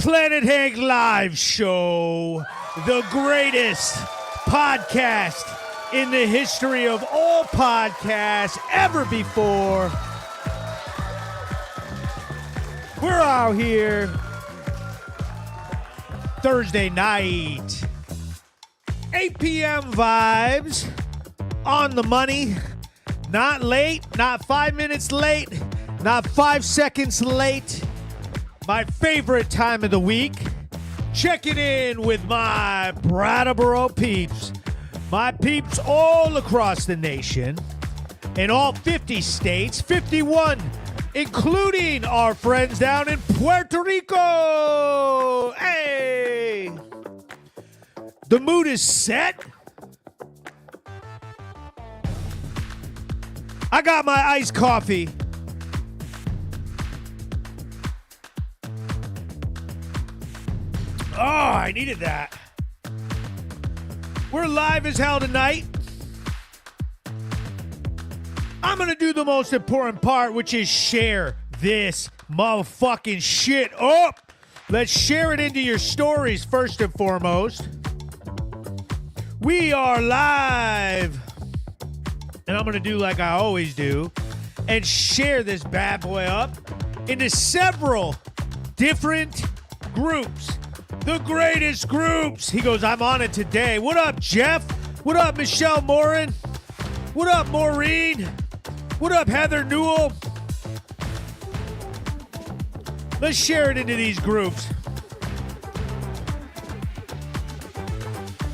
Planet Hank Live Show, the greatest podcast in the history of all podcasts ever before. We're out here Thursday night, 8 p.m. vibes, on the money, not late, not 5 minutes late, not 5 seconds late. My favorite time of the week, checking in with my Brattleboro peeps. My peeps all across the nation, in all 50 states, 51, including our friends down in Puerto Rico. Hey! The mood is set. I got my iced coffee. Oh, I needed that. We're live as hell tonight. I'm going to do the most important part, which is share this motherfucking shit up. Let's share it into your stories first and foremost. We are live. And I'm going to do like I always do and share this bad boy up into several different groups. The greatest groups. He goes, I'm on it today. What up, Jeff? What up, Michelle Morin? What up, Maureen? What up, Heather Newell? Let's share it into these groups.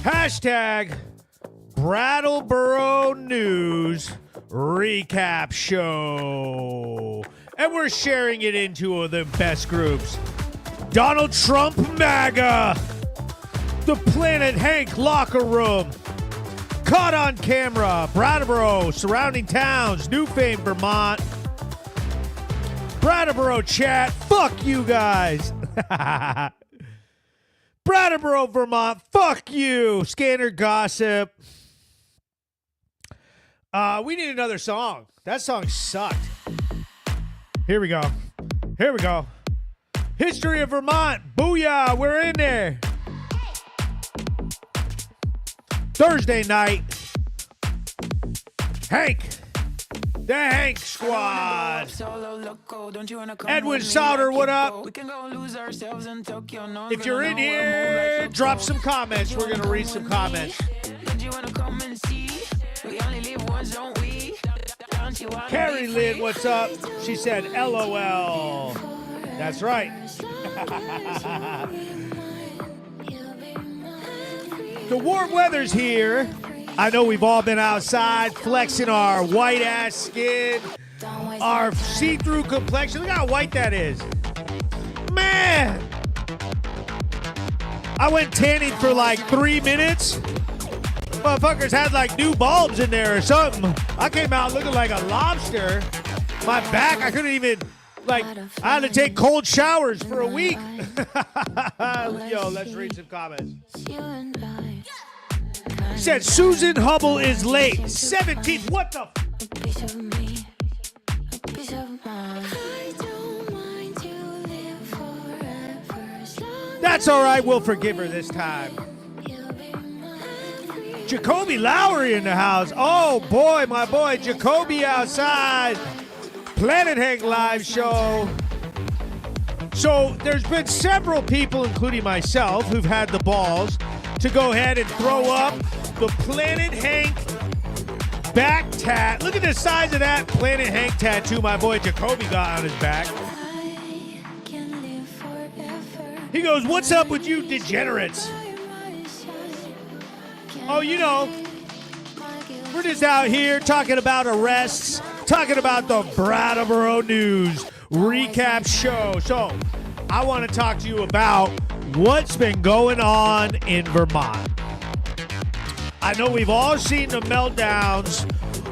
Hashtag Brattleboro News Recap Show. And we're sharing it into the best groups. Donald Trump MAGA, the Planet Hank locker room, caught on camera, Brattleboro, surrounding towns, Newfane, Vermont, Brattleboro chat, fuck you guys. Brattleboro, Vermont, fuck you, Scanner gossip. We need another song. That song sucked. Here we go. Here we go. History of Vermont. Booyah. We're in there. Thursday night. Hank. The Hank Squad. Edwin Sauter, what up? If you're in here, drop some comments. We're going to read some comments. Carrie Lynn, what's up? She said, LOL. That's right. The warm weather's here. I know we've all been outside flexing our white ass skin, our see-through complexion. Look how white that is. Man! I went tanning for like 3 minutes. Motherfuckers had like new bulbs in there or something. I came out looking like a lobster. My back, I couldn't even, I had to take cold showers for a week. Yo, let's read some comments. Said Susan Hubble is late. 17th. What the? That's all right. We'll forgive her this time. Jacoby Lowry in the house. Oh, boy, my boy. Jacoby outside. Planet Hank Live Show. So there's been several people, including myself, who've had the balls to go ahead and throw up the Planet Hank back tat. Look at the size of that Planet Hank tattoo my boy Jacoby got on his back. He goes, what's up with you degenerates? Oh, you know, we're just out here talking about arrests, talking about the Brattleboro News Recap Show. So I want to talk to you about what's been going on in Vermont. I know we've all seen the meltdowns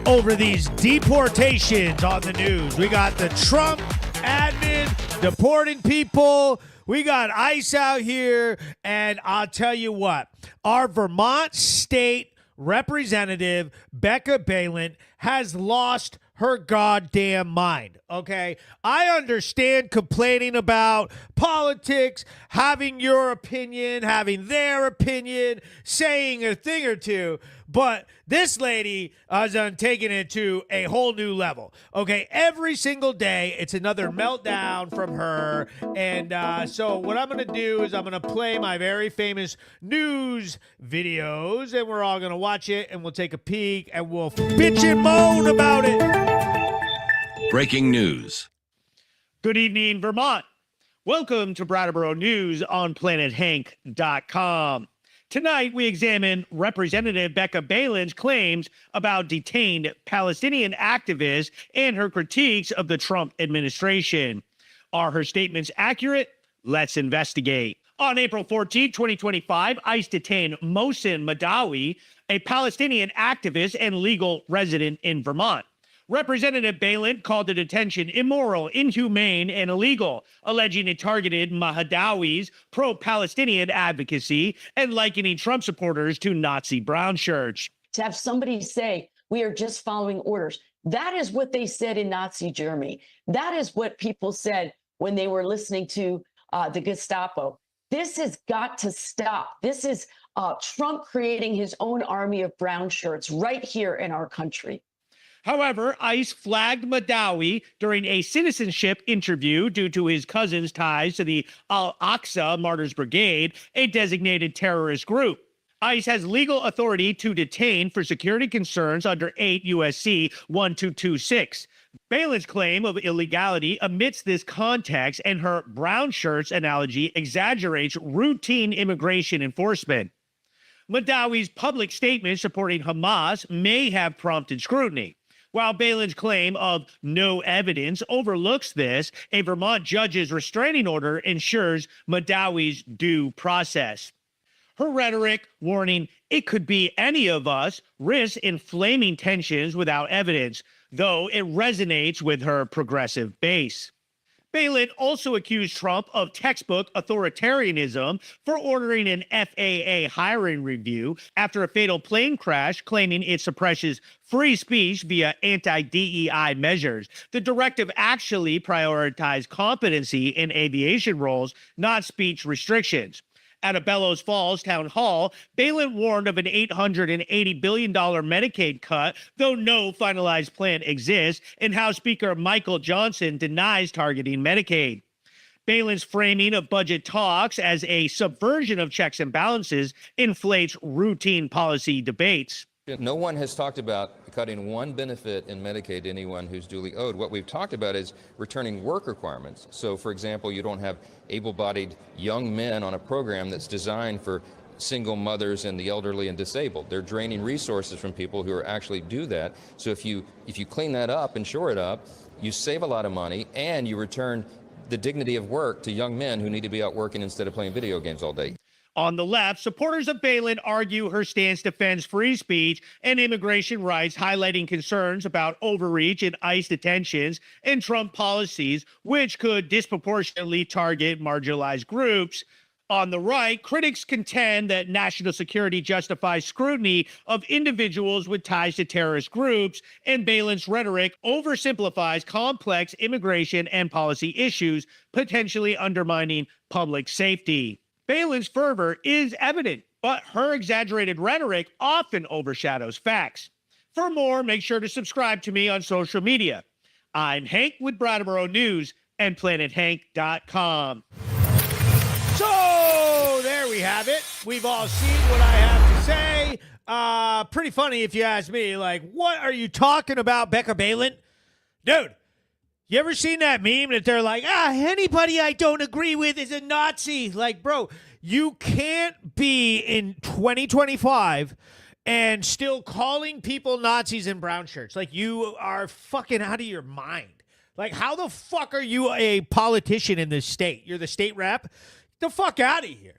over these deportations on the news. We got the Trump admin deporting people. We got ICE out here. And I'll tell you what, our Vermont state representative, Becca Balint, has lost her goddamn mind, okay? I understand complaining about politics, having your opinion, having their opinion, saying a thing or two, but this lady has taken it to a whole new level, okay? Every single day, it's another meltdown from her, and so what I'm going to do is I'm going to play my very famous news videos, and we're all going to watch it, and we'll take a peek, and we'll bitch and moan about it. Breaking news. Good evening, Vermont. Welcome to Brattleboro News on PlanetHank.com. Tonight, we examine Representative Becca Balin's claims about detained Palestinian activists and her critiques of the Trump administration. Are her statements accurate? Let's investigate. On April 14, 2025, ICE detained Mohsen Madawi, a Palestinian activist and legal resident in Vermont. Representative Balin called the detention immoral, inhumane, and illegal, alleging it targeted Madawi's pro-Palestinian advocacy and likening Trump supporters to Nazi brown shirts. To have somebody say, we are just following orders, that is what they said in Nazi Germany. That is what people said when they were listening to the Gestapo. This has got to stop. This is Trump creating his own army of brown shirts right here in our country. However, ICE flagged Madawi during a citizenship interview due to his cousin's ties to the Al-Aqsa Martyrs Brigade, a designated terrorist group. ICE has legal authority to detain for security concerns under 8 U.S.C. 1226. Balin's claim of illegality amidst this context and her brown shirts analogy exaggerates routine immigration enforcement. Madawi's public statement supporting Hamas may have prompted scrutiny. While Balin's claim of no evidence overlooks this, a Vermont judge's restraining order ensures Madawi's due process. Her rhetoric, warning it could be any of us, risks inflaming tensions without evidence, though it resonates with her progressive base. Balin also accused Trump of textbook authoritarianism for ordering an FAA hiring review after a fatal plane crash, claiming it suppresses free speech via anti-DEI measures. The directive actually prioritized competency in aviation roles, not speech restrictions. At a Bellows Falls town hall, Balin warned of an $880 billion Medicaid cut, though no finalized plan exists, and House Speaker Michael Johnson denies targeting Medicaid. Balin's framing of budget talks as a subversion of checks and balances inflates routine policy debates. No one has talked about cutting one benefit in Medicaid to anyone who's duly owed. What we've talked about is returning work requirements. So, for example, you don't have able-bodied young men on a program that's designed for single mothers and the elderly and disabled. They're draining resources from people who are actually do that. So if you clean that up and shore it up, you save a lot of money and you return the dignity of work to young men who need to be out working instead of playing video games all day. On the left, supporters of Balin argue her stance defends free speech and immigration rights, highlighting concerns about overreach in ICE detentions and Trump policies, which could disproportionately target marginalized groups. On the right, critics contend that national security justifies scrutiny of individuals with ties to terrorist groups, and Balin's rhetoric oversimplifies complex immigration and policy issues, potentially undermining public safety. Balin's fervor is evident, but her exaggerated rhetoric often overshadows facts. For more, make sure to subscribe to me on social media. I'm Hank with Brattleboro News and PlanetHank.com. So there we have it. We've all seen what I have to say. Pretty funny if you ask me. Like, what are you talking about, Becca Balin? Dude, you ever seen that meme that they're like, anybody I don't agree with is a Nazi? Like, bro, you can't be in 2025 and still calling people Nazis in brown shirts. Like, you are fucking out of your mind. Like, how the fuck are you a politician in this state? You're the state rep? Get the fuck out of here.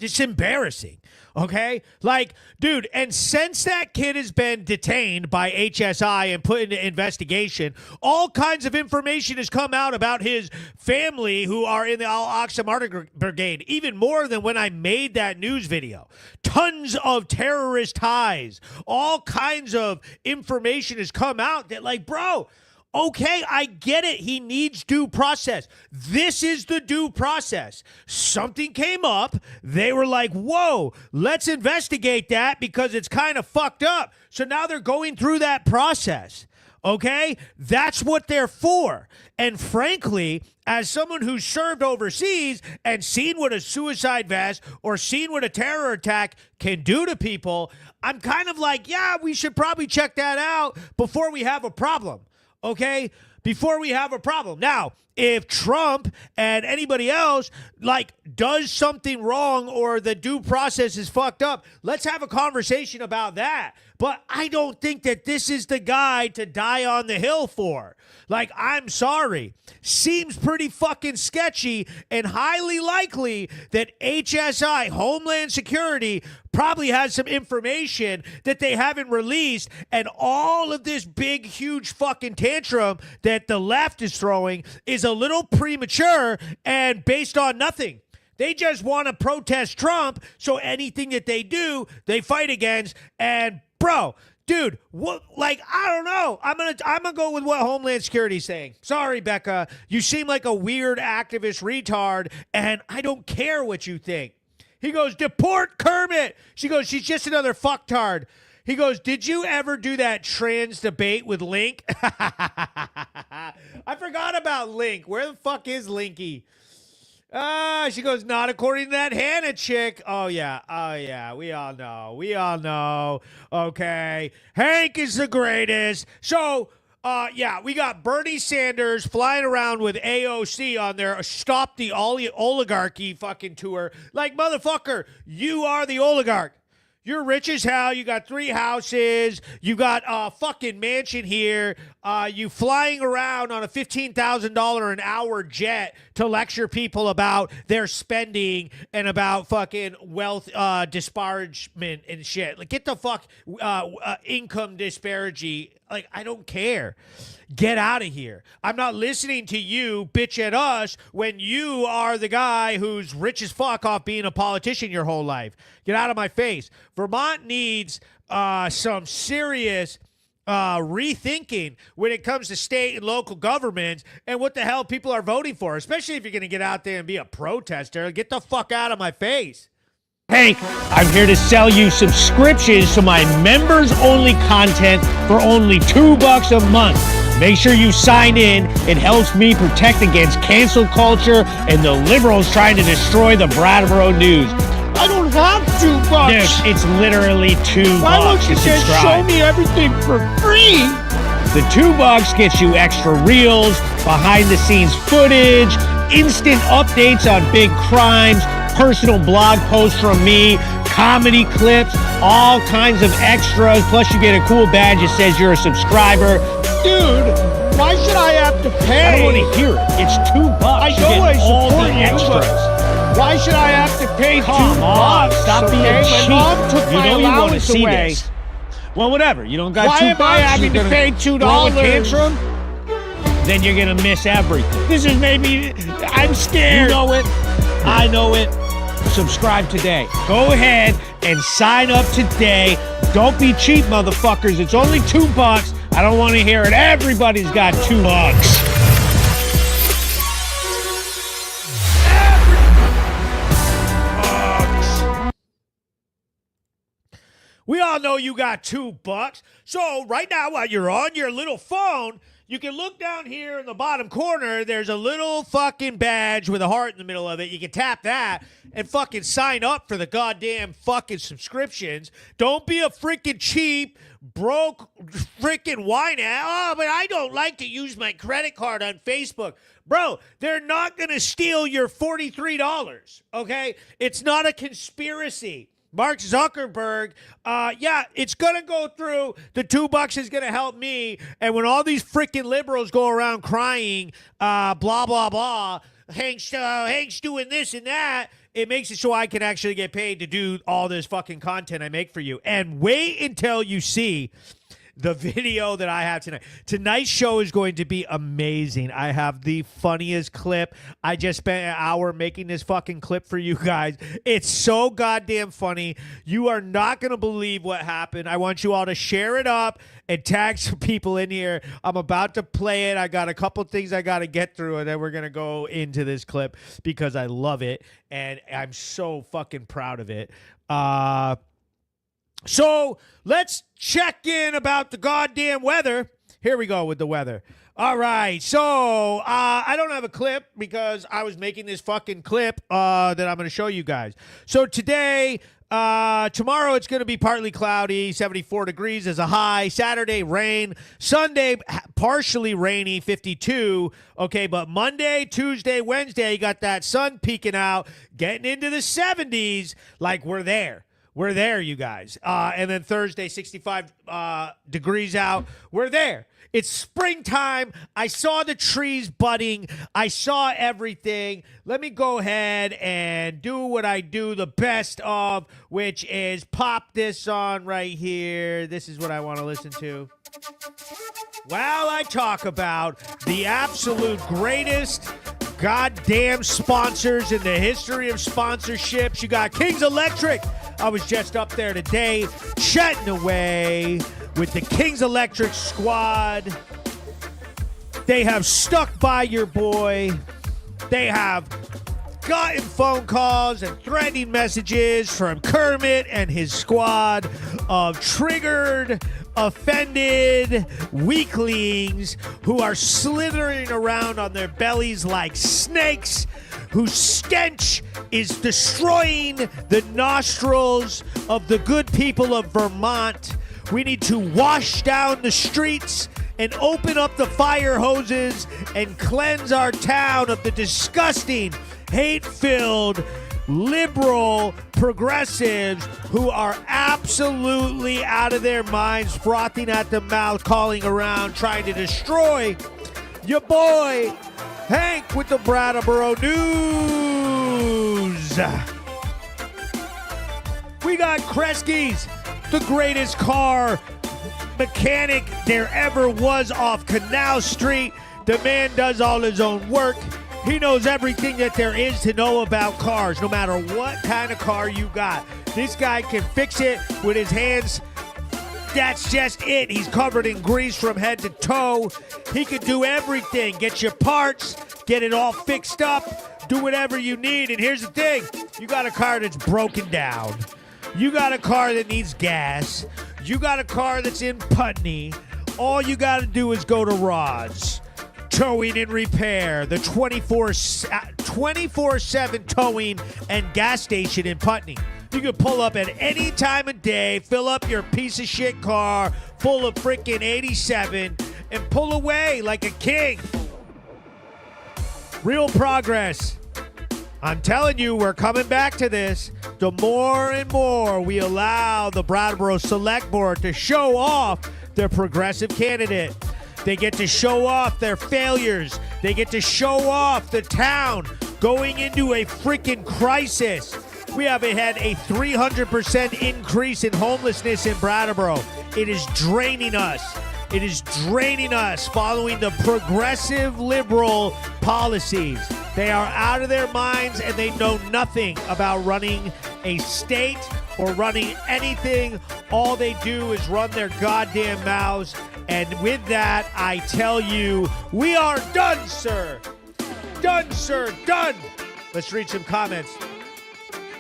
It's embarrassing. Okay? Like, dude, and since that kid has been detained by HSI and put into investigation, all kinds of information has come out about his family who are in the Al-Aqsa Martyr Brigade, even more than when I made that news video. Tons of terrorist ties. All kinds of information has come out that, like, bro, okay, I get it. He needs due process. This is the due process. Something came up. They were like, whoa, let's investigate that because it's kind of fucked up. So now they're going through that process. Okay? That's what they're for. And frankly, as someone who's served overseas and seen what a suicide vest or seen what a terror attack can do to people, I'm kind of like, yeah, we should probably check that out before we have a problem. Okay, before we have a problem. Now, if Trump and anybody else like does something wrong or the due process is fucked up, let's have a conversation about that. But I don't think that this is the guy to die on the hill for. Like, I'm sorry. Seems pretty fucking sketchy and highly likely that HSI, Homeland Security, probably has some information that they haven't released, and all of this big, huge fucking tantrum that the left is throwing is a little premature and based on nothing. They just want to protest Trump, so anything that they do, they fight against. And bro, dude, what? Like, I don't know. I'm gonna go with what Homeland Security's saying. Sorry, Becca, you seem like a weird activist retard, and I don't care what you think. He goes, deport Kermit. She goes, she's just another fucktard. He goes, did you ever do that trans debate with Link? I forgot about Link. Where the fuck is Linky? She goes, not according to that Hannah chick. Oh, yeah. We all know. Okay. Hank is the greatest. So, we got Bernie Sanders flying around with AOC on their Stop the Oligarchy fucking tour. Like, motherfucker, you are the oligarch. You're rich as hell. You got 3 houses. You got a fucking mansion here. You flying around on a $15,000 an hour jet to lecture people about their spending and about fucking wealth disparagement and shit. Like, get the fuck income disparity. Like, I don't care. Get out of here. I'm not listening to you bitch at us when you are the guy who's rich as fuck off being a politician your whole life. Get out of my face. Vermont needs some serious rethinking when it comes to state and local governments and what the hell people are voting for, especially if you're going to get out there and be a protester. Get the fuck out of my face. Hey, I'm here to sell you subscriptions to my members-only content for only $2 a month. Make sure you sign in. It helps me protect against cancel culture and the liberals trying to destroy the Brattleboro news. I don't have $2. Dude, it's literally $2. Why won't you just show me everything for free? The $2 gets you extra reels, behind-the-scenes footage, instant updates on big crimes, personal blog posts from me, comedy clips, all kinds of extras. Plus, you get a cool badge that says you're a subscriber. Dude, why should I have to pay? I don't want to hear it. It's $2. I You know get I all support the you, extras. Why should I have to pay $2? Come on, stop being cheap. My mom took You my know you want to allowance see away. this. Well, whatever. You don't got Why $2. am I having You're to gonna pay $2? throw a tantrum? Then you're gonna miss everything. This is maybe. I'm You scared. know it. I know it. Subscribe today. Go ahead and sign up today. Don't be cheap, motherfuckers. It's only $2. I don't want to hear it. Everybody's got $2. We all know you got $2. So right now, while you're on your little phone, you can look down here in the bottom corner. There's a little fucking badge with a heart in the middle of it. You can tap that and fucking sign up for the goddamn fucking subscriptions. Don't be a freaking cheap, broke, freaking whine ass. Oh, but I don't like to use my credit card on Facebook. Bro, they're not going to steal your $43, okay? It's not a conspiracy. Mark Zuckerberg, it's going to go through. The $2 is going to help me. And when all these freaking liberals go around crying, blah, blah, blah, Hank's doing this and that, it makes it so I can actually get paid to do all this fucking content I make for you. And wait until you see the video that I have tonight. Tonight's show is going to be amazing. I have the funniest clip. I just spent an hour making this fucking clip for you guys. It's so goddamn funny. You are not going to believe what happened. I want you all to share it up and tag some people in here. I'm about to play it. I got a couple things I got to get through, and then we're going to go into this clip because I love it, and I'm so fucking proud of it. So let's check in about the goddamn weather. Here we go with the weather. All right. So I don't have a clip because I was making this fucking clip that I'm going to show you guys. So today, tomorrow it's going to be partly cloudy, 74 degrees as a high. Saturday, rain. Sunday, partially rainy, 52. Okay, but Monday, Tuesday, Wednesday, you got that sun peeking out, getting into the 70s. Like we're there. We're there, you guys. And then Thursday, 65 degrees out. We're there. It's springtime. I saw the trees budding. I saw everything. Let me go ahead and do what I do the best of, which is pop this on right here. This is what I want to listen to. While I talk about the absolute greatest goddamn sponsors in the history of sponsorships, you got Kings Electric. I was just up there today chatting away with the Kings Electric squad. They have stuck by your boy. They have gotten phone calls and threatening messages from Kermit and his squad of triggered, offended weaklings who are slithering around on their bellies like snakes, whose stench is destroying the nostrils of the good people of Vermont. We need to wash down the streets and open up the fire hoses and cleanse our town of the disgusting, hate-filled, liberal progressives who are absolutely out of their minds, frothing at the mouth, calling around, trying to destroy your boy Hank with the Brattleboro News. We got Kresge's, the greatest car mechanic there ever was off Canal Street. The man does all his own work. He knows everything that there is to know about cars, no matter what kind of car you got. This guy can fix it with his hands. That's just it. He's covered in grease from head to toe. He can do everything. Get your parts, get it all fixed up, do whatever you need. And here's the thing. You got a car that's broken down. You got a car that needs gas. You got a car that's in Putney. All you got to do is go to Rod's Towing and Repair, the 24/7 towing and gas station in Putney. You can pull up at any time of day, fill up your piece of shit car full of freaking 87, and pull away like a king. Real progress. I'm telling you, we're coming back to this. The more and more we allow the Brattleboro Select Board to show off their progressive candidate. They get to show off their failures. They get to show off the town going into a freaking crisis. We haven't had a 300% increase in homelessness in Brattleboro. It is draining us. It is draining us following the progressive liberal policies. They are out of their minds and they know nothing about running a state or running anything. All they do is run their goddamn mouths. And with that, I tell you, we are done, sir. Done, sir. Done. Let's read some comments.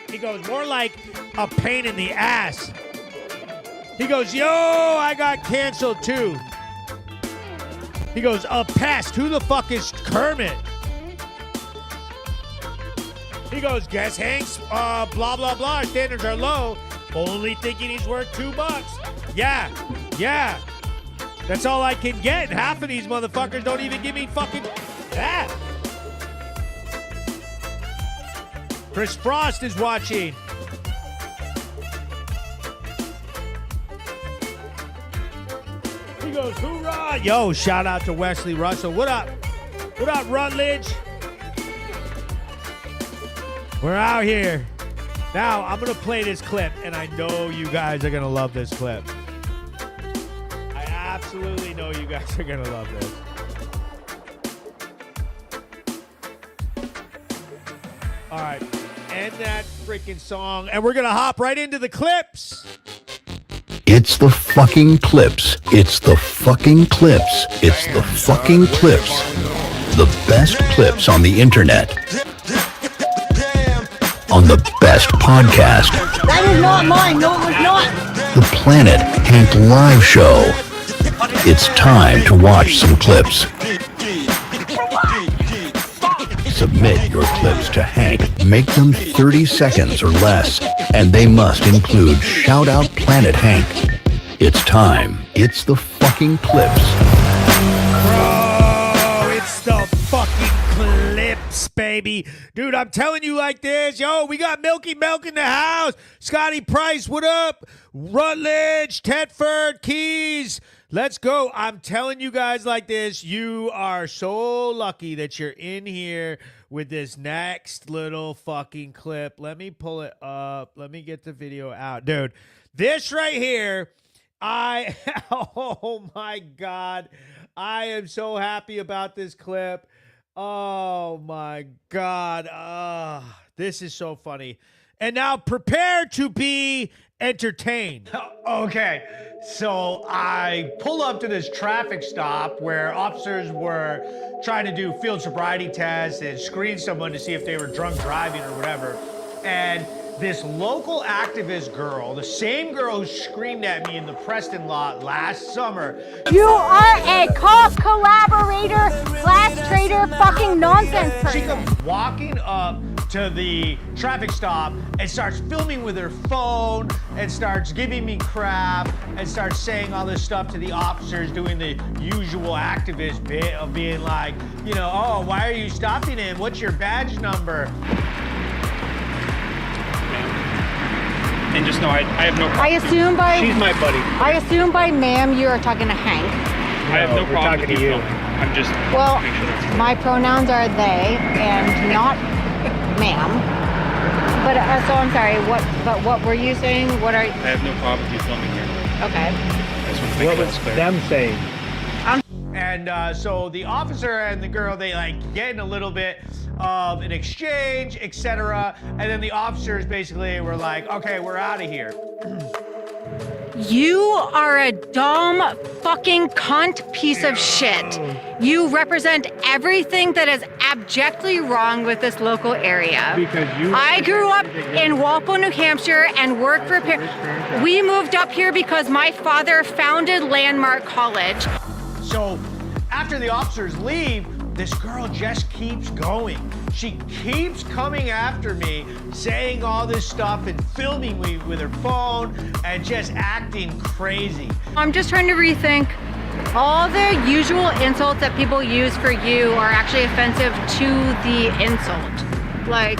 He goes, more like a pain in the ass. He goes, yo, I got canceled too. He goes, a pest. Who the fuck is Kermit? He goes, guess Hank's blah, blah, blah. Our standards are low. Only thinking he's worth $2. Yeah. That's all I can get. Half of these motherfuckers don't even give me fucking that. Chris Frost is watching. He goes, hoorah. Yo, shout out to Wesley Russell. What up? What up, Rutledge? We're out here. Now, I'm going to play this clip, and I know you guys are going to love this clip. I absolutely know you guys are going to love this. All right. End that freaking song, and we're going to hop right into the clips. It's the fucking clips. It's the fucking clips. It's the fucking clips. The best clips on the internet. On the best podcast. That is not mine. No, it was not. The Planet Hank Live Show. It's time to watch some clips. Submit your clips to Hank. Make them 30 seconds or less. And they must include Shout Out Planet Hank. It's time. It's the fucking clips. Bro, it's the fucking clips, baby. Dude, I'm telling you like this. Yo, we got Milky Milk in the house. Scotty Price, what up? Rutledge, Tedford, Keys. Let's go. I'm telling you guys like this. You are so lucky that you're in here with this next little fucking clip. Let me pull it up. Let me get the video out. Dude, this right here, oh my God. I am so happy about this clip. Oh my God. This is so funny. And now prepare to be entertained. Okay, so I pull up to this traffic stop where officers were trying to do field sobriety tests and screen someone to see if they were drunk driving or whatever. And this local activist girl, the same girl who screamed at me in the Preston lot last summer. You are a cop collaborator, class traitor, fucking nonsense person. She comes walking up to the traffic stop and starts filming with her phone and starts giving me crap and starts saying all this stuff to the officers, doing the usual activist bit of being like, you know, oh, why are you stopping him? What's your badge number? And just know I have no problem. I assume by She's my buddy. I assume by ma'am you are talking to Hank. I have no problem with you. I'm just Well, make sure that's my pronouns are they and not ma'am. But so I'm sorry. What were you saying? What are? I have no problem with you filming here. Okay. I just want to make sure that's clear. Them saying. And so the officer and the girl, they like get in a little bit of an exchange, etc. And then the officers basically were like, okay, we're out of here. You are a dumb fucking cunt piece of shit. You represent everything that is abjectly wrong with this local area. Because you. I grew up in Walpole, New Hampshire and worked for We moved up here because my father founded Landmark College. So after the officers leave, this girl just keeps going. She keeps coming after me, saying all this stuff and filming me with her phone and just acting crazy. I'm just trying to rethink. All the usual insults that people use for you are actually offensive to the insult. Like,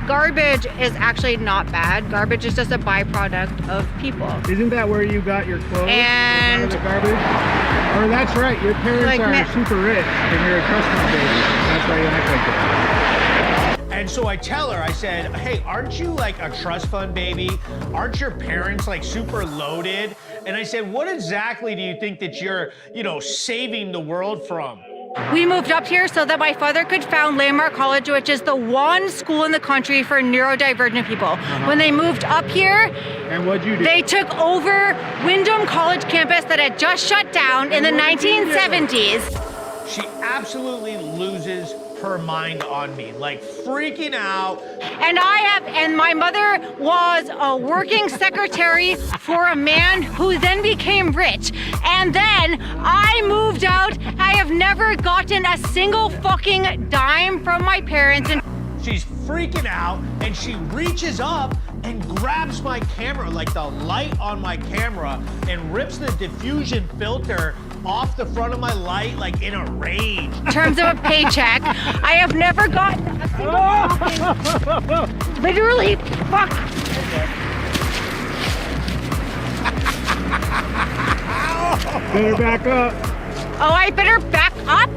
garbage is actually not bad. Garbage is just a byproduct of people. Isn't that where you got your clothes? And- Out of the garbage? Or that's right, your parents Like, are super rich and you're a trust baby. That's why you act like that. And so I tell her, I said, hey, aren't you like a trust fund baby? Aren't your parents like super loaded? And I said, what exactly do you think that you're, saving the world from? We moved up here so that my father could found Landmark College, which is the one school in the country for neurodivergent people. When they moved up here, And what'd you do? they took over Wyndham College campus that had just shut down in the 1970s. She absolutely loses her mind on me, like freaking out. And my mother was a working secretary for a man who then became rich. And then I moved out. I have never gotten a single fucking dime from my parents. And She's freaking out and she reaches up and grabs my camera, like the light on my camera, and rips the diffusion filter off the front of my light, like in a rage. in terms of a paycheck, I have never gotten a single fucking, literally, fuck. Better back up. Oh, I better back up?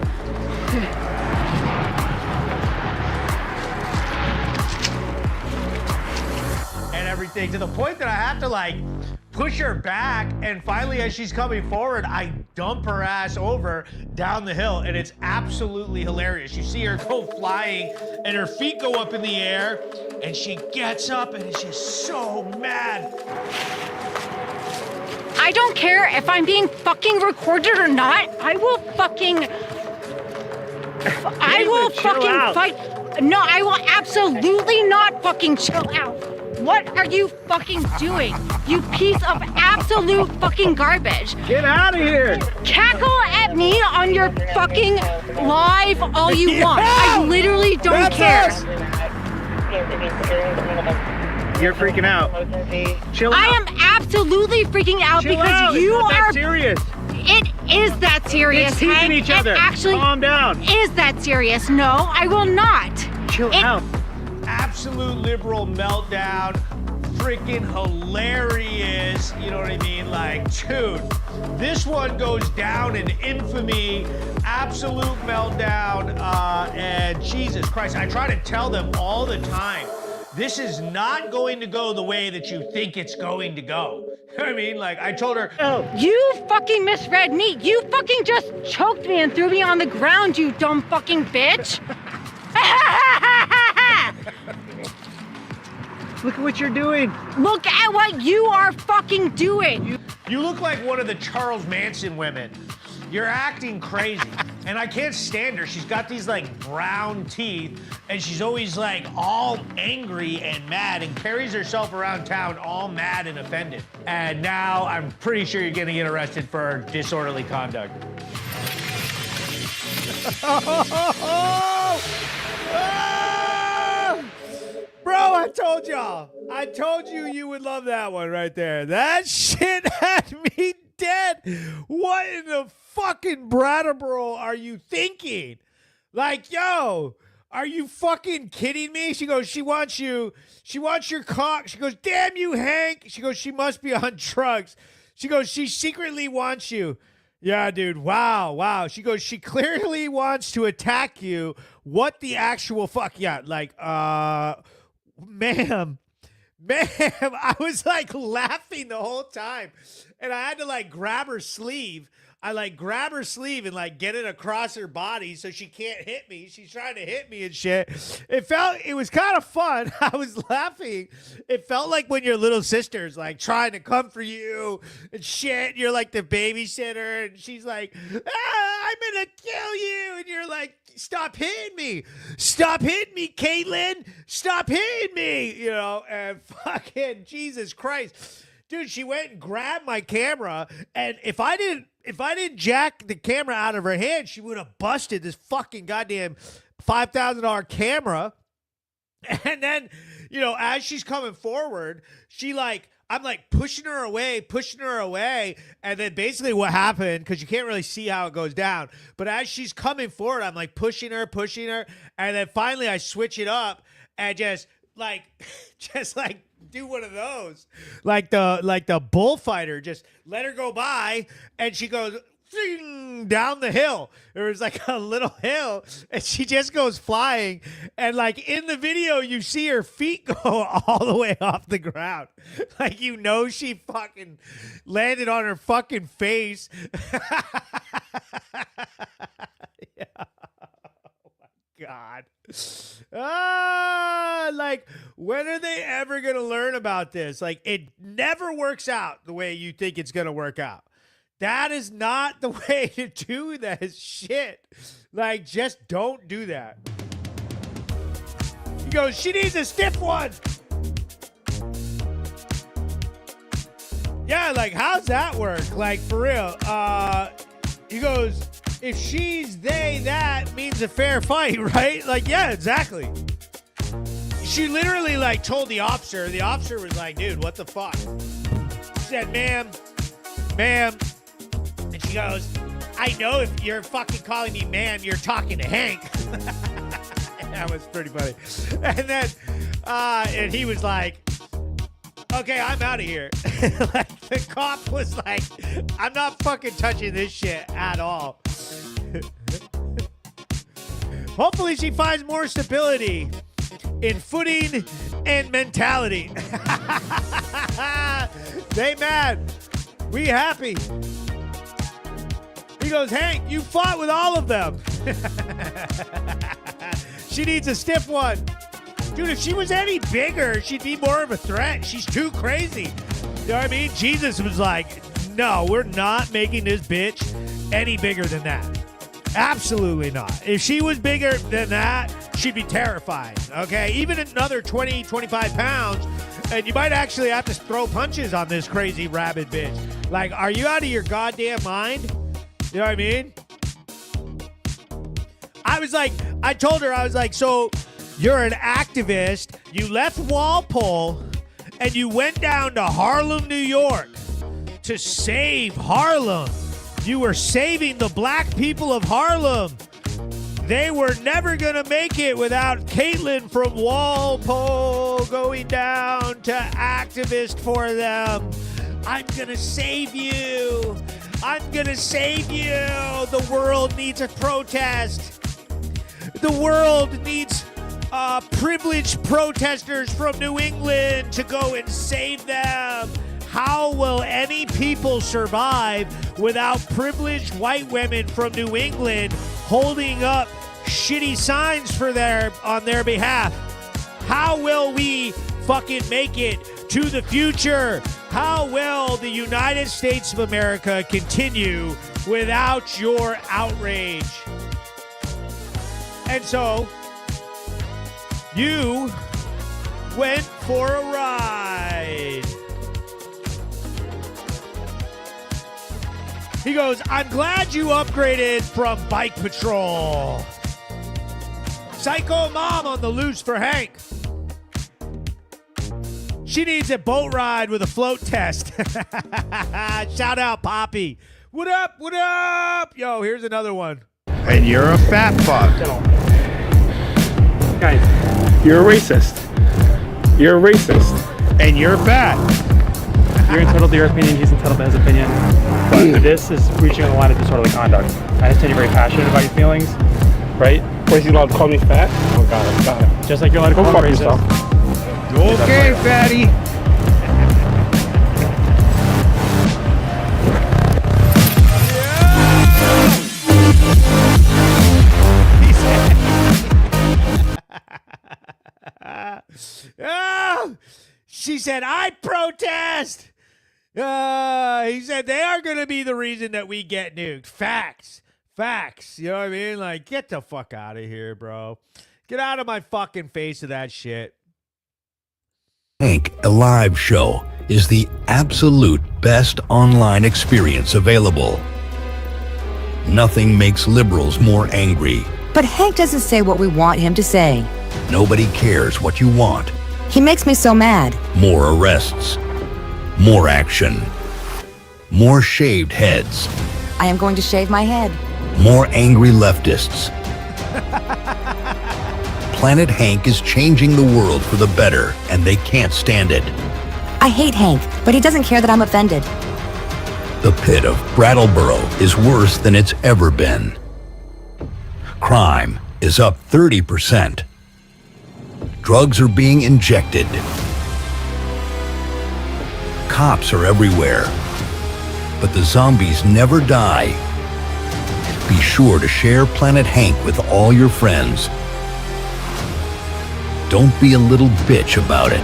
everything, to the point that I have to like push her back, and finally as she's coming forward, I dump her ass over down the hill, and it's absolutely hilarious. You see her go flying and her feet go up in the air, and she gets up and is just so mad. I don't care if I'm being fucking recorded or not. I will fucking fight. No, I will absolutely not fucking chill out. What are you fucking doing? You piece of absolute fucking garbage. Get out of here. Cackle at me on your fucking live all you want. I literally don't care. You're freaking out. Chill out. I am absolutely freaking out Chill because out. you It's not that are serious. It is that serious. It's teasing Hank. each other. It actually Calm down. is that serious. No, I will not. Chill out. Absolute liberal meltdown. Freaking hilarious. You know what I mean? Like, dude, this one goes down in infamy. Absolute meltdown. And Jesus Christ, I try to tell them all the time, this is not going to go the way that you think it's going to go. You know what I mean? Like, I told her, Oh, you fucking misread me. You fucking just choked me and threw me on the ground, you dumb fucking bitch. Look at what you're doing. Look at what you are fucking doing. you look like one of the Charles Manson women. You're acting crazy. And I can't stand her. She's got these like brown teeth, and she's always like all angry and mad, and carries herself around town all mad and offended. And now I'm pretty sure you're gonna get arrested for disorderly conduct. Bro, I told y'all. I told you you would love that one right there. That shit had me dead. What in the fucking Brattleboro are you thinking? Like, yo, are you fucking kidding me? She goes, she wants your cock. She goes, damn you, Hank. She goes, she must be on drugs. She goes, she secretly wants you. Yeah, dude. Wow. She goes, she clearly wants to attack you. What the actual fuck? Yeah, like, ma'am, I was like laughing the whole time, and I had to like grab her sleeve. I like grab her sleeve and like get it across her body so she can't hit me. She's trying to hit me and shit. It was kind of fun. I was laughing. It felt like when your little sister's like trying to come for you and shit. You're like the babysitter, and she's like, I'm gonna kill you, and you're like, stop hitting me. Stop hitting me, Caitlin. Stop hitting me. You know, and fucking Jesus Christ. Dude, she went and grabbed my camera, and if I didn't jack the camera out of her hand, she would have busted this fucking goddamn $5,000 camera. And then, you know, as she's coming forward, I'm like pushing her away. And then basically what happened, because you can't really see how it goes down, but as she's coming forward, I'm like pushing her. And then finally I switch it up and just do one of those, like the bullfighter, just let her go by, and she goes down the hill. There was like a little hill, and she just goes flying, and like in the video you see her feet go all the way off the ground, like, you know, she fucking landed on her fucking face. Yeah. God. Like, when are they ever gonna learn about this? Like, it never works out the way you think it's gonna work out. That is not the way to do that shit. Like, just don't do that. He goes, she needs a stiff one. Yeah, like, how's that work? Like, for real. He goes, if she's they, that means a fair fight, right? Like, yeah, exactly. She literally, like, told the officer. The officer was like, dude, what the fuck? She said, ma'am. And she goes, I know if you're fucking calling me ma'am, you're talking to Hank. That was pretty funny. And then, and he was like, okay, I'm out of here. Like, the cop was like, I'm not fucking touching this shit at all. Hopefully she finds more stability. in footing and mentality. They mad. We happy. He goes, Hank, you fought with all of them. She needs a stiff one. Dude, if she was any bigger, she'd be more of a threat. She's too crazy. You know what I mean? Jesus was like, no, we're not making this bitch any bigger than that. Absolutely not. If she was bigger than that, she'd be terrifying, okay? Even another 20, 25 pounds, and you might actually have to throw punches on this crazy rabid bitch. Like, are you out of your goddamn mind? You know what I mean? I told her, I was like, so you're an activist, you left Walpole, and you went down to Harlem, New York to save Harlem. You were saving the black people of Harlem. They were never going to make it without Caitlin from Walpole going down to activist for them. I'm going to save you. I'm going to save you. The world needs a protest. The world needs privileged protesters from New England to go and save them. How will any people survive without privileged white women from New England holding up shitty signs for on their behalf? How will we fucking make it to the future? How will the United States of America continue without your outrage? And so, you went for a ride. He goes, I'm glad you upgraded from Bike Patrol. Psycho mom on the loose for Hank. She needs a boat ride with a float test. Shout out, Poppy. What up? What up? Yo, here's another one. And you're a fat fuck. Guys, you're a racist. You're a racist. And you're fat. You're entitled to your opinion, he's entitled to his opinion. But this is reaching the line of disorderly conduct. I understand you're very passionate about your feelings, right? Was he allowed to call me fat? Oh, got it. Just like you're allowed to call me racist. Okay, fatty. She said, I protest. He said, they are going to be the reason that we get nuked. Facts. You know what I mean? Like, get the fuck out of here, bro. Get out of my fucking face of that shit. Hank, a live show, is the absolute best online experience available. Nothing makes liberals more angry. But Hank doesn't say what we want him to say. Nobody cares what you want. He makes me so mad. More arrests. More action. More shaved heads. I am going to shave my head. More angry leftists. Planet Hank is changing the world for the better, and they can't stand it. I hate Hank, but he doesn't care that I'm offended. The pit of Brattleboro is worse than it's ever been. Crime is up 30%. Drugs are being injected. Cops are everywhere. But the zombies never die. Be sure to share Planet Hank with all your friends. Don't be a little bitch about it.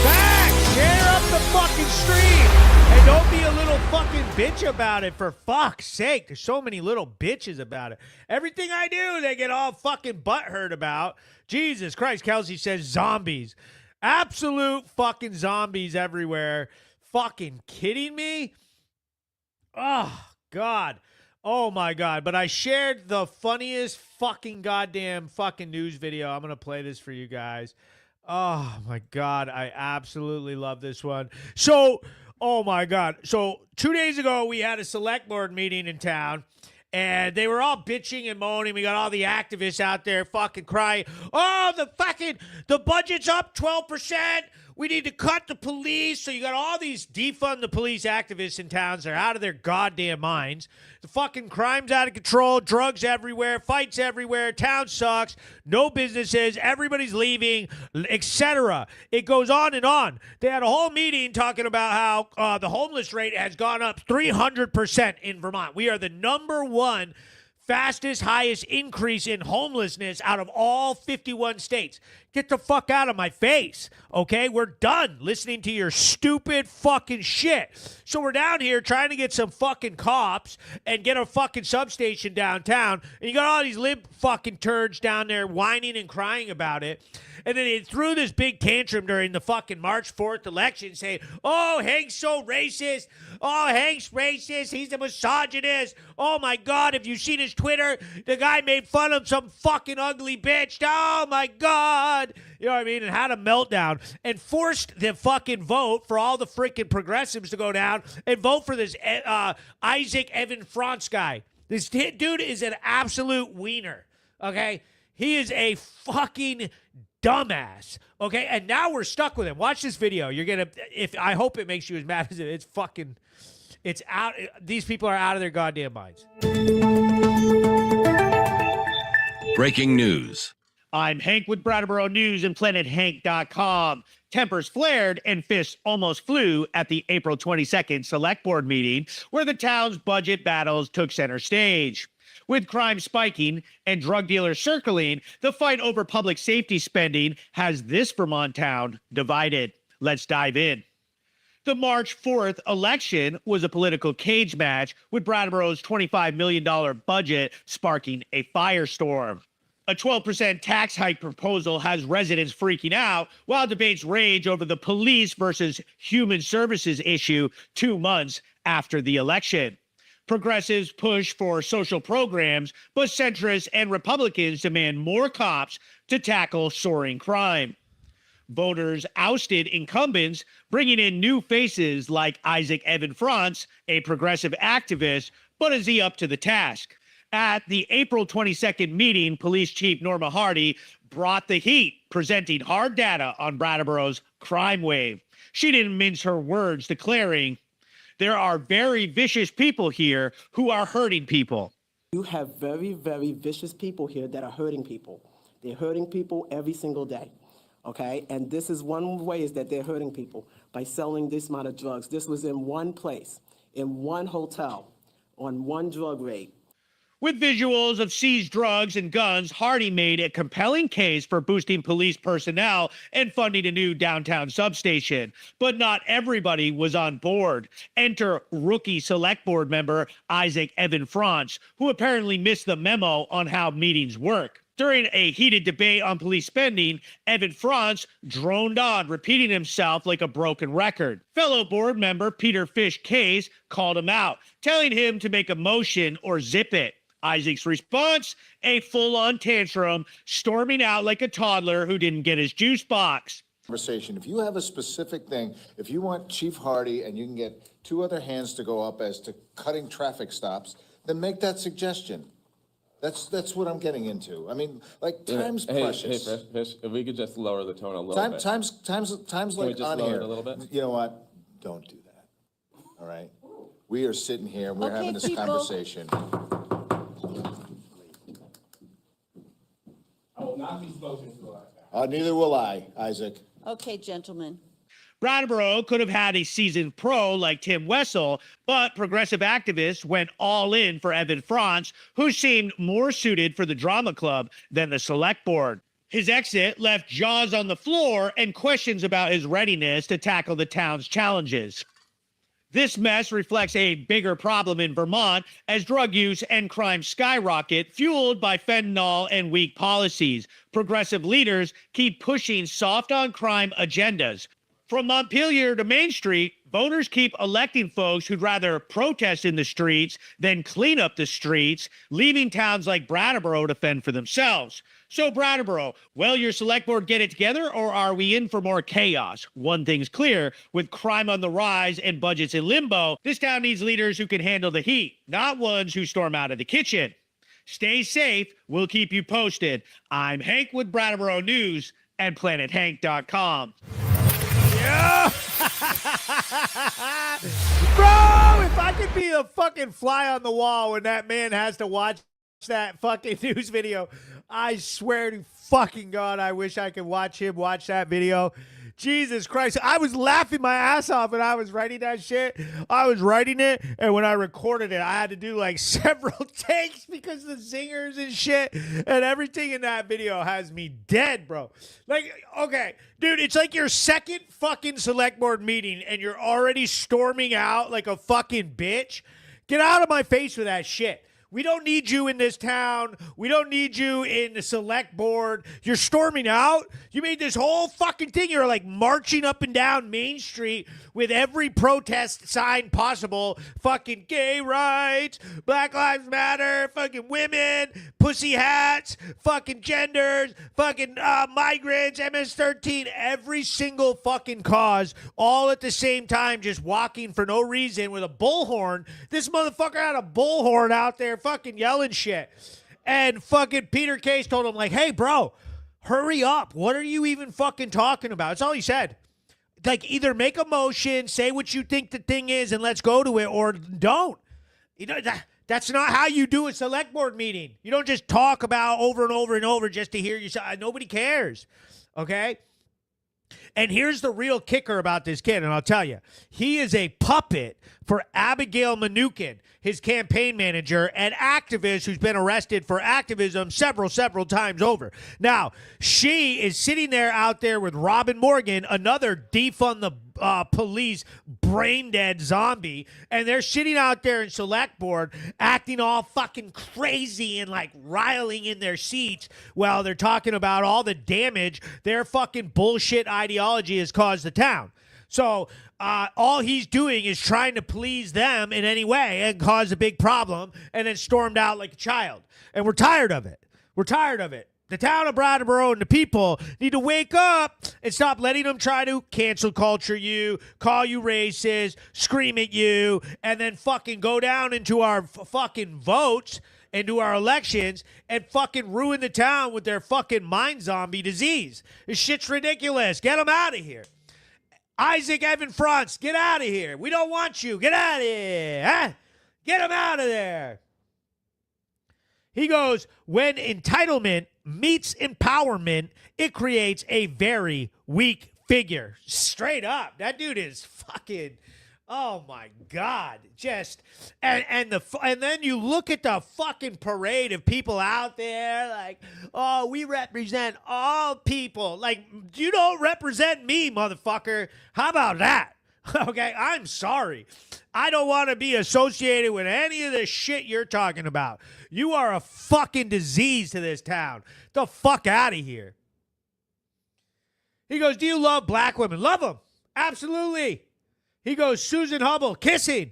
Back! Share up the fucking stream! And don't be a little fucking bitch about it, for fuck's sake. There's so many little bitches about it. Everything I do, they get all fucking butthurt about. Jesus Christ, Kelsey says zombies. Absolute fucking zombies everywhere. Fucking kidding me? Oh, God. Oh, my God. But I shared the funniest fucking goddamn fucking news video. I'm going to play this for you guys. Oh, my God. I absolutely love this one. So, oh, my God. So 2 days ago, we had a select board meeting in town. And they were all bitching and moaning. We got all the activists out there fucking crying. Oh, the budget's up 12%. We need to cut the police. So you got all these defund the police activists in towns. They're out of their goddamn minds. The fucking crime's out of control. Drugs everywhere. Fights everywhere. Town sucks. No businesses. Everybody's leaving, etc. It goes on and on. They had a whole meeting talking about how the homeless rate has gone up 300% in Vermont. We are the number one fastest, highest increase in homelessness out of all 51 states. Get the fuck out of my face, okay? We're done listening to your stupid fucking shit. So we're down here trying to get some fucking cops and get a fucking substation downtown, and you got all these lib fucking turds down there whining and crying about it. And then they threw this big tantrum during the fucking March 4th election saying, oh, Hank's so racist. Oh, Hank's racist. He's a misogynist. Oh, my God, have you seen his Twitter? The guy made fun of some fucking ugly bitch. Oh, my God. You know what I mean? And had a meltdown and forced the fucking vote for all the freaking progressives to go down and vote for this Isaac Evan Franz guy. This dude is an absolute wiener, okay? He is a fucking dumbass, okay? And now we're stuck with him. Watch this video. You're gonna, I hope it makes you as mad as it. It's fucking, it's out. These people are out of their goddamn minds. Breaking news. I'm Hank with Brattleboro News and PlanetHank.com. Tempers flared and fists almost flew at the April 22nd Select Board meeting, where the town's budget battles took center stage. With crime spiking and drug dealers circling, the fight over public safety spending has this Vermont town divided. Let's dive in. The March 4th election was a political cage match, with Brattleboro's $25 million budget sparking a firestorm. A 12% tax hike proposal has residents freaking out, while debates rage over the police versus human services issue 2 months after the election. Progressives push for social programs, but centrists and Republicans demand more cops to tackle soaring crime. Voters ousted incumbents, bringing in new faces like Isaac Evan Franz, a progressive activist, but is he up to the task? At the April 22nd meeting, Police Chief Norma Hardy brought the heat, presenting hard data on Brattleboro's crime wave. She didn't mince her words, declaring, there are very vicious people here who are hurting people. You have very, very vicious people here that are hurting people. They're hurting people every single day, okay? And this is one way is that they're hurting people by selling this amount of drugs. This was in one place, in one hotel, on one drug raid. With visuals of seized drugs and guns, Hardy made a compelling case for boosting police personnel and funding a new downtown substation. But not everybody was on board. Enter rookie select board member Isaac Evan Franz, who apparently missed the memo on how meetings work. During a heated debate on police spending, Evan Franz droned on, repeating himself like a broken record. Fellow board member Peter Fish Case called him out, telling him to make a motion or zip it. Isaac's response, a full-on tantrum, storming out like a toddler who didn't get his juice box. Conversation. If you have a specific thing, if you want Chief Hardy and you can get 2 other hands to go up as to cutting traffic stops, then make that suggestion. That's what I'm getting into. I mean, like, time's precious. Hey, Fish, if we could just lower the tone a little bit. Time's like on here. A little bit? You know what? Don't do that. All right? We are sitting here, we're having this conversation. I will not be spoken to like that. Neither will I, Isaac. Okay, gentlemen. Brattleboro could have had a seasoned pro like Tim Wessel, but progressive activists went all in for Evan Franz, who seemed more suited for the drama club than the select board. His exit left jaws on the floor and questions about his readiness to tackle the town's challenges. This mess reflects a bigger problem in Vermont as drug use and crime skyrocket, fueled by fentanyl and weak policies. Progressive leaders keep pushing soft on crime agendas. From Montpelier to Main Street, voters keep electing folks who'd rather protest in the streets than clean up the streets, leaving towns like Brattleboro to fend for themselves. So Brattleboro, will your select board get it together, or are we in for more chaos? One thing's clear, with crime on the rise and budgets in limbo, this town needs leaders who can handle the heat, not ones who storm out of the kitchen. Stay safe. We'll keep you posted. I'm Hank with Brattleboro News and PlanetHank.com. Yeah. Bro, if I could be a fucking fly on the wall when that man has to watch that fucking news video, I swear to fucking God, I wish I could watch him watch that video. Jesus Christ. I was laughing my ass off when I was writing that shit. I was writing it, and when I recorded it, I had to do like several takes because the zingers and shit and everything in that video has me dead, bro. Like, okay, dude, it's like your second fucking select board meeting, and you're already storming out like a fucking bitch. Get out of my face with that shit. We don't need you in this town. We don't need you in the select board. You're storming out. You made this whole fucking thing. You're like marching up and down Main Street with every protest sign possible. Fucking gay rights, Black Lives Matter, fucking women, pussy hats, fucking genders, fucking migrants, MS-13, every single fucking cause, all at the same time, just walking for no reason with a bullhorn. This motherfucker had a bullhorn out there fucking yelling shit. And fucking Peter Case told him, like, hey, bro, hurry up. What are you even fucking talking about? That's all he said. Like, either make a motion, say what you think the thing is, and let's go to it, or don't. You know, that's not how you do a select board meeting. You don't just talk about over and over and over just to hear yourself. Nobody cares. Okay? And here's the real kicker about this kid, and I'll tell you. He is a puppet for Abigail Manukin, his campaign manager and activist who's been arrested for activism several times over. Now, she is sitting there out there with Robin Morgan, another defund the police brain dead zombie, and they're sitting out there in select board acting all fucking crazy and like riling in their seats while they're talking about all the damage their fucking bullshit ideology has caused the town. So all he's doing is trying to please them in any way and cause a big problem, and then stormed out like a child. And we're tired of it. We're tired of it. The town of Brattleboro and the people need to wake up and stop letting them try to cancel culture you, call you racist, scream at you, and then fucking go down into our fucking votes and do our elections and fucking ruin the town with their fucking mind zombie disease. This shit's ridiculous. Get them out of here. Isaac Evan Franz, get out of here. We don't want you. Get out of here. Huh? Get him out of there. He goes, when entitlement meets empowerment, it creates a very weak figure. Straight up. That dude is fucking, oh my God. Just, and then you look at the fucking parade of people out there like, oh, we represent all people. Like, you don't represent me, motherfucker. How about that? Okay, I'm sorry. I don't want to be associated with any of this shit you're talking about. You are a fucking disease to this town. Get the fuck out of here. He goes, do you love black women? Love them. Absolutely. He goes, Susan Hubble, kissing.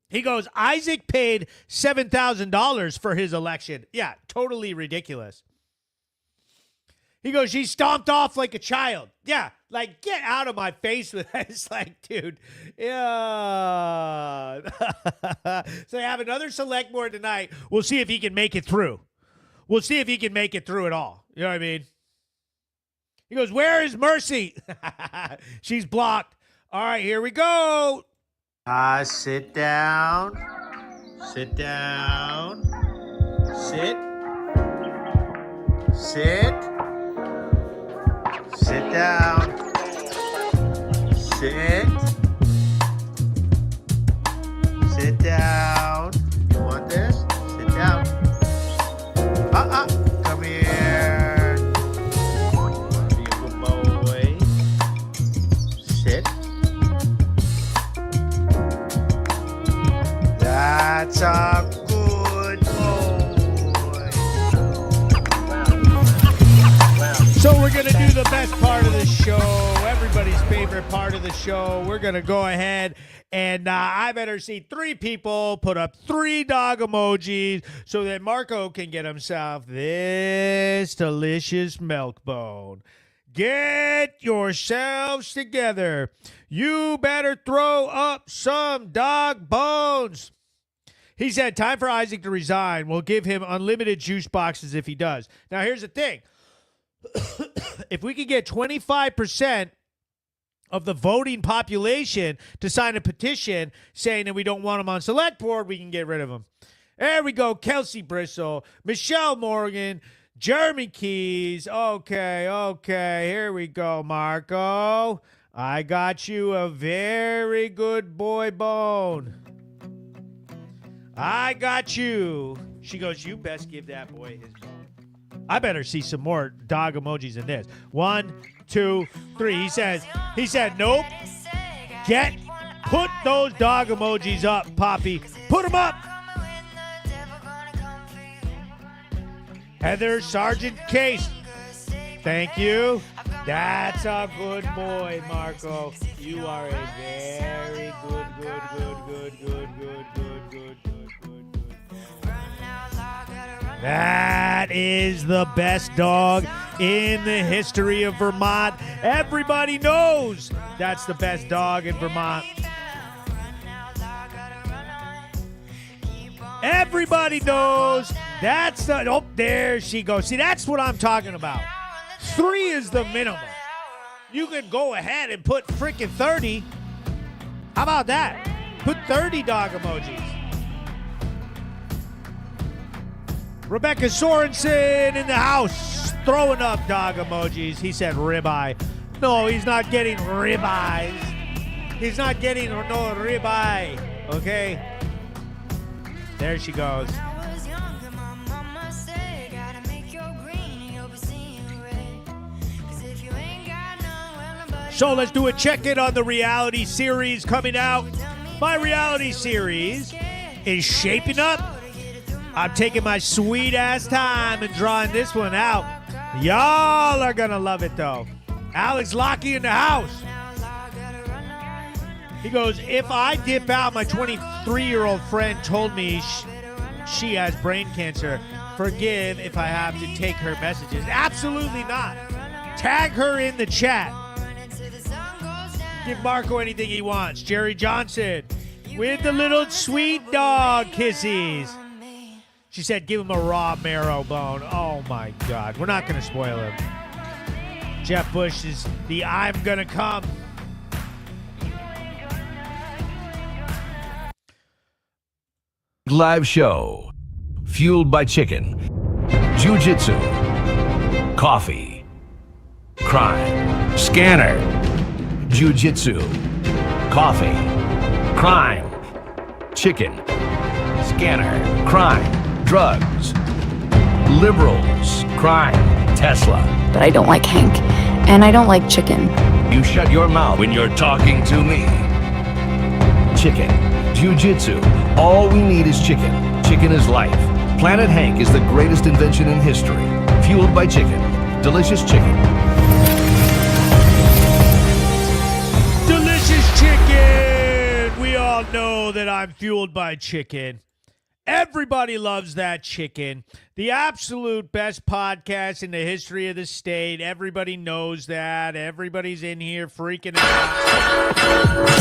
He goes, Isaac paid $7,000 for his election. Yeah, totally ridiculous. He goes, she stomped off like a child. Yeah, like, get out of my face with that. It's like, dude, yeah. So they have another select board tonight. We'll see if he can make it through. We'll see if he can make it through at all. You know what I mean? He goes, where is Mercy? She's blocked. All right, here we go. Sit down. Sit down. Sit. Sit. Sit down. Sit. Sit down. You want this? Sit down. Come here. Be a good boy. Sit. That's a good boy. So we're going to do the best part of the show, everybody's favorite part of the show. We're going to go ahead and I better see 3 people put up 3 dog emojis so that Marco can get himself this delicious milk bone. Get yourselves together. You better throw up some dog bones. He said, time for Isaac to resign. We'll give him unlimited juice boxes if he does. Now, here's the thing. if we could get 25% of the voting population to sign a petition saying that we don't want him on select board, we can get rid of him. There we go. Kelsey Bristol, Michelle Morgan, Jeremy Keys. Okay. Here we go, Marco. I got you a very good boy bone. I got you. She goes, you best give that boy his bone. I better see some more dog emojis than this. 1, 2, 3. He said, nope. Put those dog emojis up, Poppy. Put them up. Heather Sergeant Case. Thank you. That's a good boy, Marco. You are a very good. That is the best dog in the history of Vermont. Everybody knows that's the best dog in Vermont. Everybody knows that's the... Oh, there she goes. See, that's what I'm talking about. 3 is the minimum. You can go ahead and put freaking 30. How about that? Put 30 dog emojis. Rebecca Sorensen in the house, throwing up dog emojis. He said ribeye. No, he's not getting ribeyes. He's not getting no ribeye. Okay? There she goes. So let's do a check-in on the reality series coming out. My reality series is shaping up. I'm taking my sweet-ass time and drawing this one out. Y'all are going to love it, though. Alex Lockie in the house. He goes, if I dip out, my 23-year-old friend told me she has brain cancer. Forgive if I have to take her messages. Absolutely not. Tag her in the chat. Give Marco anything he wants. Jerry Johnson with the little sweet dog kissies. She said, give him a raw marrow bone. Oh, my God. We're not going to spoil him. Jeff Bush is the I'm going to come. Live show. Fueled by chicken. Jiu-jitsu. Coffee. Crime. Scanner. Jiu-jitsu. Coffee. Crime. Chicken. Scanner. Crime. Drugs, liberals, crime, Tesla. But I don't like Hank, and I don't like chicken. You shut your mouth when you're talking to me. Chicken, jiu-jitsu, all we need is chicken. Chicken is life. Planet Hank is the greatest invention in history. Fueled by chicken. Delicious chicken. Delicious chicken! We all know that I'm fueled by chicken. Everybody loves that chicken. The absolute best podcast in the history of the state. Everybody knows that. Everybody's in here freaking out.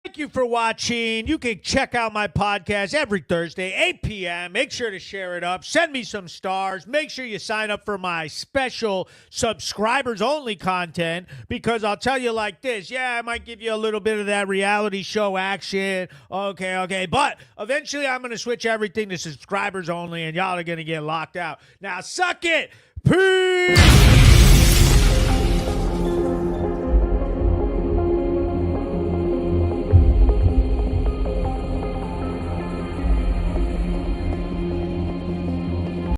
Thank you for watching. You can check out my podcast every Thursday, 8 p.m. Make sure to share it up. Send me some stars. Make sure you sign up for my special subscribers-only content because I'll tell you like this. Yeah, I might give you a little bit of that reality show action. Okay. But eventually I'm going to switch everything to subscribers only and y'all are going to get locked out. Now, suck it. Peace.